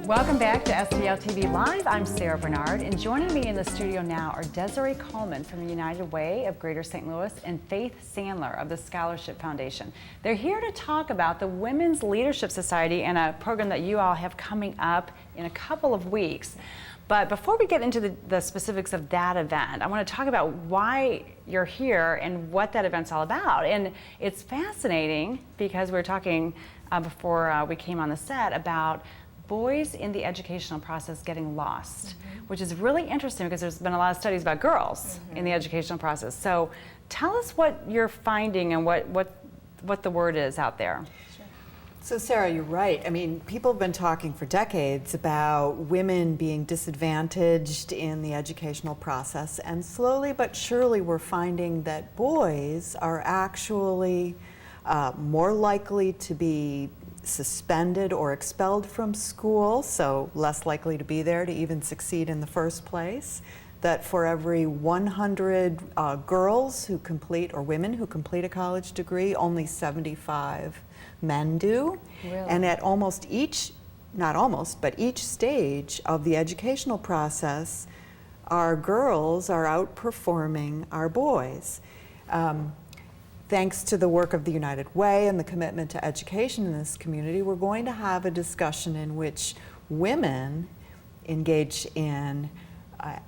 Welcome back to STL TV Live. I'm Sarah Bernard, and joining me in the studio now are Desiree Coleman from the United Way of Greater St. Louis and Faith Sandler of the Scholarship Foundation. They're here to talk about the Women's Leadership Society and a program that you all have coming up in a couple of weeks. But before we get into the specifics of that event, I want to talk about why you're here and what that event's all about. And it's fascinating because we were talking before we came on the set about boys in the educational process getting lost, which is really interesting because there's been a lot of studies about girls in the educational process. So tell us what you're finding and what the word is out there. So Sarah, you're right. I mean, people have been talking for decades about women being disadvantaged in the educational process, and slowly but surely we're finding that boys are actually more likely to be suspended or expelled from school, so less likely to be there to even succeed in the first place. That for every 100 girls who complete, or women who complete a college degree, only 75 men do. Really? And at almost each, not almost, but each stage of the educational process, our girls are outperforming our boys. Thanks to the work of the United Way and the commitment to education in this community, we're going to have a discussion in which women engage in,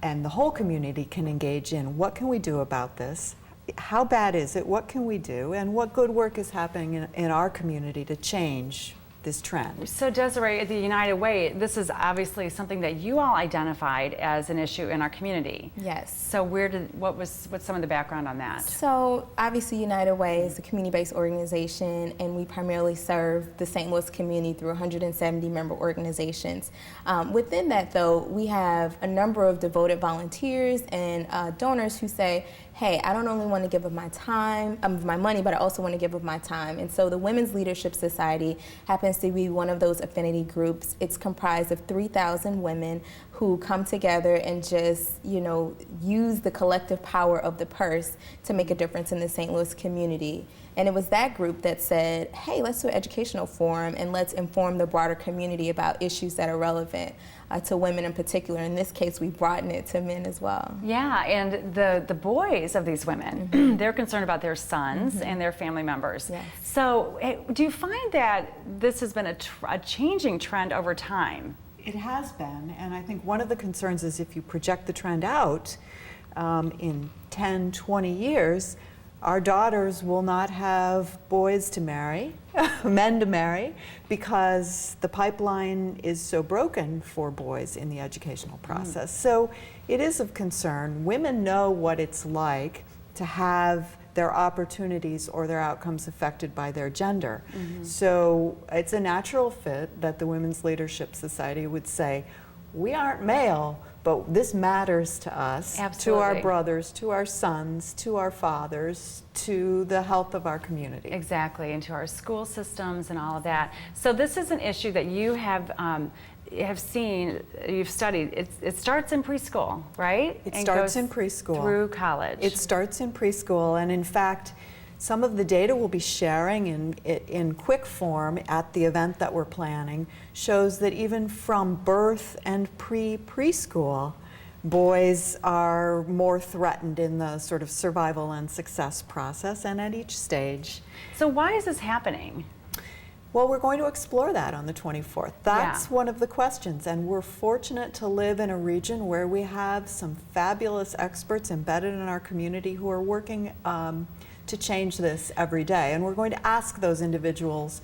and the whole community can engage in, what can we do about this? How bad is it? What can we do? And what good work is happening in our community to change this trend? So Desiree, at the United Way, this is obviously something that you all identified as an issue in our community. Yes. So what's some of the background on that? So obviously United Way is a community-based organization, and we primarily serve the St. Louis community through 170 member organizations. Within that though, we have a number of devoted volunteers and donors who say, hey, I don't only want to give of my time, of my money, but I also want to give of my time. And so the Women's Leadership Society happens to be one of those affinity groups. It's comprised of 3,000 women who come together and just, use the collective power of the purse to make a difference in the St. Louis community. And it was that group that said, hey, let's do an educational forum and let's inform the broader community about issues that are relevant to women in particular. In this case, we broaden it to men as well. Yeah, and the boys of these women, they're concerned about their sons and their family members. Yes. So do you find that this has been a changing trend over time? It has been, and I think one of the concerns is if you project the trend out in 10, 20 years, our daughters will not have boys to marry, men to marry, because the pipeline is so broken for boys in the educational process. So it is of concern. Women know what it's like to have their opportunities or their outcomes affected by their gender. So it's a natural fit that the Women's Leadership Society would say, we aren't male, but this matters to us, Absolutely. to our brothers, to our sons, to our fathers, to the health of our community. Exactly, and to our school systems and all of that. So this is an issue that you have seen, you've studied. It starts in preschool, right? It starts in preschool. Through college. It starts in preschool, and in fact, some of the data we'll be sharing in quick form at the event that we're planning shows that even from birth and preschool, boys are more threatened in the sort of survival and success process and at each stage. So why is this happening? Well, we're going to explore that on the 24th. That's one of the questions, and we're fortunate to live in a region where we have some fabulous experts embedded in our community who are working to change this every day. And we're going to ask those individuals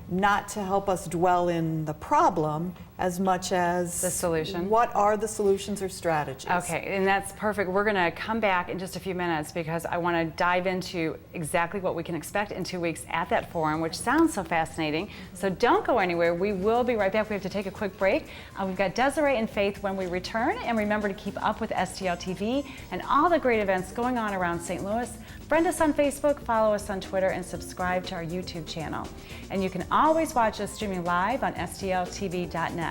not to help us dwell in the problem as much as the solution. What are the solutions or strategies? Okay, and that's perfect. We're going to come back in just a few minutes because I want to dive into exactly what we can expect in 2 weeks at that forum, which sounds so fascinating. So don't go anywhere. We will be right back. We have to take a quick break. We've got Desiree and Faith when we return, and remember to keep up with STL TV and all the great events going on around St. Louis. Friend us on Facebook, follow us on Twitter, and subscribe to our YouTube channel. And you can always watch us streaming live on STLTV.net.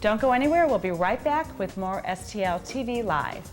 Don't go anywhere. We'll be right back with more STL TV Live.